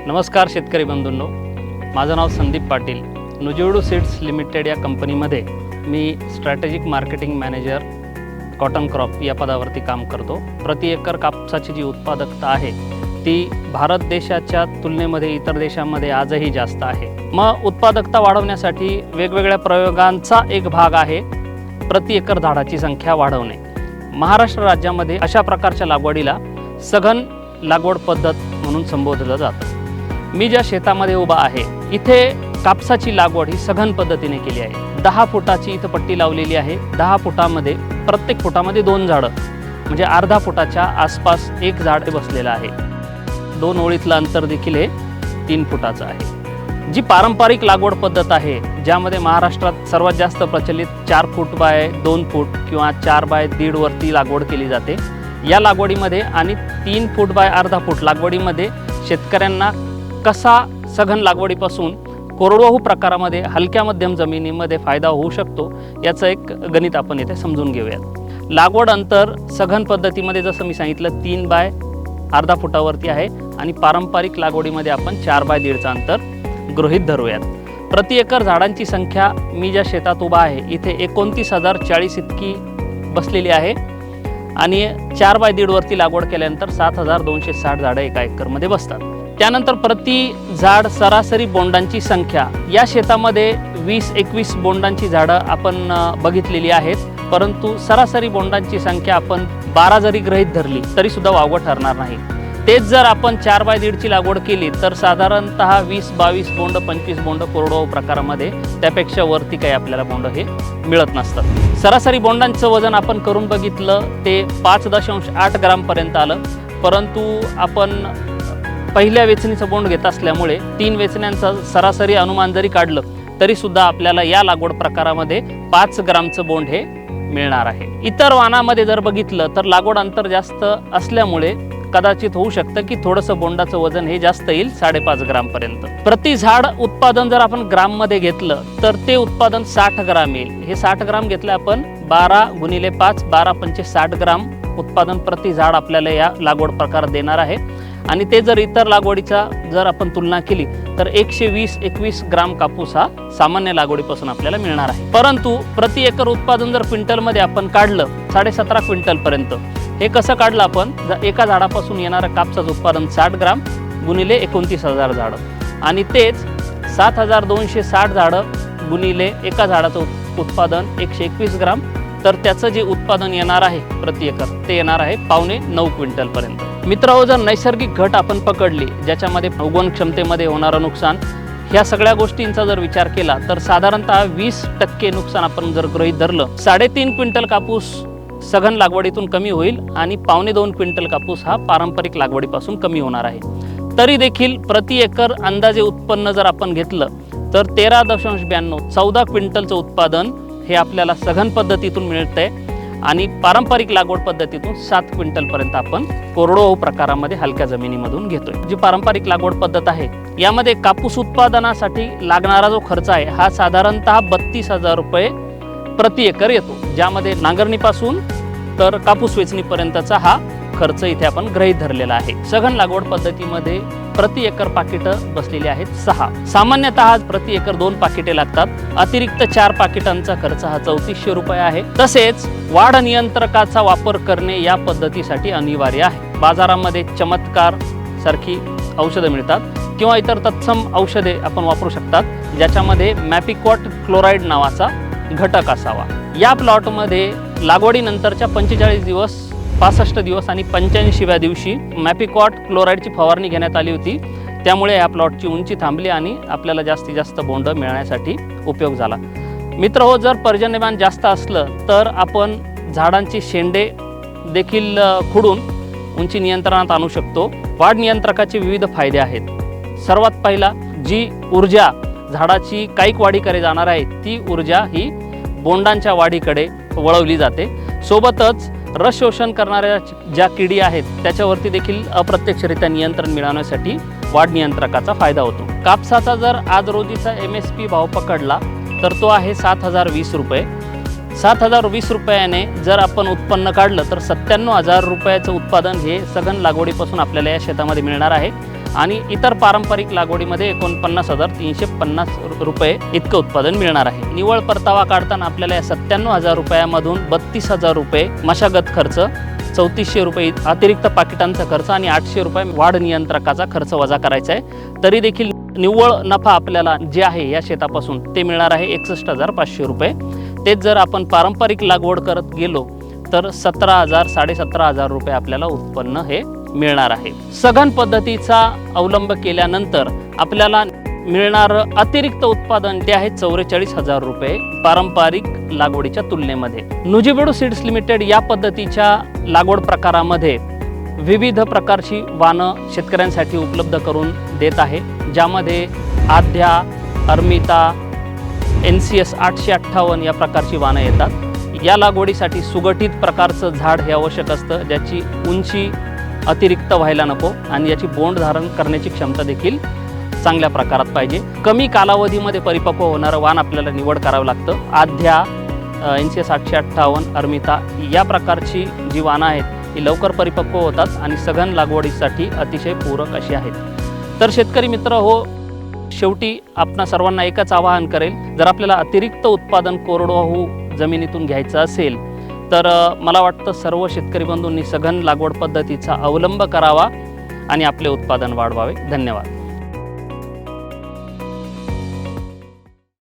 नमस्कार शेतकरी बंधूंनो, माझं नाव संदीप पाटील. नुजिवडू सीड्स लिमिटेड या कंपनीमध्ये मी strategic marketing manager cotton crop या पदावरती काम करतो. प्रति एकर कापसाची जी उत्पादकता आहे ती भारत देशाच्या तुलनेमध्ये इतर देशांमध्ये आजही जास्त आहे. मग उत्पादकता वाढवण्यासाठी वेगवेगळ्या प्रयोगांचा एक भाग आहे प्रति एकर झाडाची संख्या वाढवणे. महाराष्ट्र राज्यामध्ये अशा प्रकारच्या लागवडीला सघन लागवड पद्धत म्हणून संबोधलं जातं. मी ज्या शेतामध्ये उभा आहे इथे कापसाची लागवड ही सघन पद्धतीने केली आहे. 10 फुटाची इथं पट्टी लावलेली आहे. 10 फुटामध्ये प्रत्येक फुटामध्ये 2 झाडं म्हणजे अर्धा फुटाच्या आसपास एक झाड बसलेलं आहे. 2 ओळीतलं अंतर देखील हे 3 फुटाचं आहे. जी पारंपरिक लागवड पद्धत आहे ज्यामध्ये महाराष्ट्रात सर्वात जास्त प्रचलित 4 फूट बाय 2 फूट किंवा 4 बाय 1.5 वरती लागवड केली जाते. या लागवडीमध्ये आणि 3 फूट बाय अर्धा फूट लागवडीमध्ये शेतकऱ्यांना कसा सघन लागवडीपासून कोरडवाहू प्रकारामध्ये हलक्या मध्यम जमिनीमध्ये फायदा होऊ शकतो याचं एक गणित आपण इथे समजून घेऊयात. लागवड अंतर सघन पद्धतीमध्ये जसं मी सांगितलं 3 बाय अर्धा फुटावरती आहे आणि पारंपरिक लागवडीमध्ये आपण 4 बाय 1.5चं अंतर गृहीत धरूयात. प्रति एकर झाडांची संख्या मी ज्या शेतात उभा आहे इथे 29,040 इतकी बसलेली आहे आणि 4 बाय 1.5 वरती लागवड केल्यानंतर 7,260 झाडं एका एकरमध्ये बसतात. त्यानंतर प्रति झाड सरासरी बोंडांची संख्या या शेतामध्ये 20-21 बोंडांची झाडं आपण बघितलेली आहेत, परंतु सरासरी बोंडांची संख्या आपण 12 जरी गृहीत धरली तरी सुद्धा वावगं ठरणार नाही. तेच जर आपण 4 बाय 1.5ची लागवड केली तर साधारणतः 20-22 बोंड 25 बोंड कोरडवाहू प्रकारामध्ये त्यापेक्षा वरती काही आपल्याला बोंड हे मिळत नसतात. सरासरी बोंडांचं वजन आपण करून बघितलं ते 5.8 ग्रामपर्यंत आलं, परंतु आपण पहिल्या वेचणीचं बोंड घेत असल्यामुळे 3 वेचण्यांचं सरासरी अनुमान जरी काढलं तरी सुद्धा आपल्याला या लागवड प्रकारामध्ये 5 ग्रामचं बोंड हे मिळणार आहे. इतर वाणामध्ये जर बघितलं तर लागवड अंतर जास्त असल्यामुळे कदाचित होऊ शकतं की थोडंसं बोंडाचं वजन हे जास्त येईल 5.5 ग्रामपर्यंत. प्रति झाड उत्पादन जर आपण ग्राममध्ये घेतलं तर ते उत्पादन 60 ग्राम येईल. हे 60 ग्राम घेतलं आपण 12 × 5 12×5 60 ग्राम उत्पादन प्रति झाड आपल्याला या लागवड प्रकार देणार आहे. आणि ते जर इतर लागवडीचा जर आपण तुलना केली तर 120-21 ग्राम कापूस हा सामान्य लागवडीपासून आपल्याला मिळणार आहे. परंतु प्रति एकर उत्पादन जर क्विंटलमध्ये आपण काढलं 17.5 क्विंटलपर्यंत, हे कसं काढलं आपण एका झाडापासून येणारं कापसाचं उत्पादन 60 ग्राम गुणिले 29,000 झाडं आणि तेच 7,260 झाडं गुणिले एका झाडाचं उत्पादन 121 ग्राम, तर त्याचं जे उत्पादन येणार आहे प्रति एकर ते येणार आहे 8.25 क्विंटलपर्यंत. मित्रांनो, जर नैसर्गिक घट आपण पकडली ज्याच्यामध्ये उगवण क्षमतेमध्ये होणारं नुकसान, ह्या सगळ्या गोष्टींचा जर विचार केला तर साधारणतः 20% नुकसान आपण जर गृहीत धरलं, 3.5 क्विंटल कापूस सघन लागवडीतून कमी होईल आणि 2.25 क्विंटल कापूस हा पारंपरिक लागवडीपासून कमी होणार आहे. तरी देखील प्रति एकर अंदाजे उत्पन्न जर आपण घेतलं तर 13.92 14 क्विंटलचं उत्पादन हे आपल्याला सघन पद्धतीतून मिळतंय आणि पारंपरिक लागवड पद्धतीतून 7 क्विंटलपर्यंत आपण कोरडवाहू प्रकारामध्ये हलक्या जमिनीमधून घेतोय. जी पारंपरिक लागवड पद्धत आहे यामध्ये कापूस उत्पादनासाठी लागणारा जो खर्च आहे हा साधारणतः 32,000 रुपये प्रति एकर येतो, ज्यामध्ये नांगरणीपासून तर कापूस वेचणीपर्यंतचा हा खर्च इथे आपण गृहीत धरलेला आहे. सघन लागवड पद्धतीमध्ये प्रति एकर पाकिटं बसलेली आहेत 6. सामान्यतः प्रति एकर 2 पाकिटे लागतात. अतिरिक्त 4 पाकिटांचा खर्च हा 3400 रुपये आहे. तसेच वाढ नियंत्रकाचा वापर करणे या पद्धतीसाठी अनिवार्य आहे. बाजारामध्ये चमत्कार सारखी औषधं मिळतात किंवा इतर तत्सम औषधे आपण वापरू शकतात ज्याच्यामध्ये मॅपिक्वॉट क्लोराईड नावाचा घटक असावा. या प्लॉटमध्ये लागवडीनंतरच्या 45 दिवस 65 दिवस आणि 85व्या दिवशी मॅपिक्वॉट क्लोराईडची फवारणी घेण्यात आली होती. त्यामुळे या प्लॉटची उंची थांबली आणि आपल्याला जास्तीत जास्त बोंड मिळण्यासाठी उपयोग झाला. मित्रहो, जर पर्जन्यमान जास्त असलं तर आपण झाडांची शेंडे देखील खुडून उंची नियंत्रणात आणू शकतो. वाढ नियंत्रकाचे विविध फायदे आहेत. सर्वात पहिला, जी ऊर्जा झाडाची कायिक वाढीकडे जाणार आहे ती ऊर्जा ही बोंडांच्या वाढीकडे वळवली जाते. सोबतच रस शोषण करणाऱ्या ज्या किडी आहेत त्याच्यावरती देखील अप्रत्यक्षरित्या नियंत्रण मिळवण्यासाठी वाढ नियंत्रकाचा फायदा होतो. कापसाचा जर आज रोजीचा MSP भाव पकडला तर तो आहे 7,020 रुपये. 7,020 रुपयाने जर आपण उत्पन्न काढलं तर 97,000 रुपयाचं उत्पादन हे सघन लागवडीपासून आपल्याला या शेतामध्ये मिळणार आहे आणि इतर पारंपरिक लागवडीमध्ये 49,350 रुपये इतकं उत्पादन मिळणार आहे. निव्वळ परतावा काढताना आपल्याला या 97,000 रुपयामधून 32,000 रुपये मशागत खर्च, 3,400 रुपये अतिरिक्त पाकिटांचा खर्च आणि 800 रुपये वाढ नियंत्रकाचा खर्च वजा करायचा आहे. तरी देखील निव्वळ नफा आपल्याला जे आहे या शेतापासून ते मिळणार आहे 61,500 रुपये. तेच जर आपण पारंपरिक लागवड करत गेलो तर 17,000 17,500 रुपये आपल्याला उत्पन्न हे मिळणार आहे. सघन पद्धतीचा अवलंब केल्यानंतर आपल्याला मिळणारं अतिरिक्त उत्पादन ते आहे 44,000 रुपये पारंपरिक लागवडीच्या तुलनेमध्ये. नुजिबीडू सीड्स लिमिटेड या पद्धतीच्या लागवड प्रकारामध्ये विविध प्रकारची वानं शेतकऱ्यांसाठी उपलब्ध करून देत आहे, ज्यामध्ये आध्या, अर्मिता, NCS 858 या प्रकारची वानं येतात. या लागवडीसाठी सुगठित प्रकारचं झाड हे आवश्यक असतं, ज्याची उंची अतिरिक्त व्हायला नको आणि याची बोंड धारण करण्याची क्षमता देखील चांगल्या प्रकारात पाहिजे. कमी कालावधीमध्ये परिपक्व होणारं वाण आपल्याला निवड करावं लागतं. आध्या, NCS 858, अर्मिता या प्रकारची जी वानं आहेत ही लवकर परिपक्व होतात आणि सघन लागवडीसाठी अतिशय पूरक अशी आहेत. तर शेतकरी मित्र हो, शेवटी आपणा सर्वांना एकच आवाहन करेल, जर आपल्याला अतिरिक्त उत्पादन कोरडवाहू जमिनीतून घ्यायचं असेल तर मला वाटतं सर्व शेतकरी बंधूंनी सघन लागवड पद्धतीचा अवलंब करावा आणि आपले उत्पादन वाढवावे. धन्यवाद.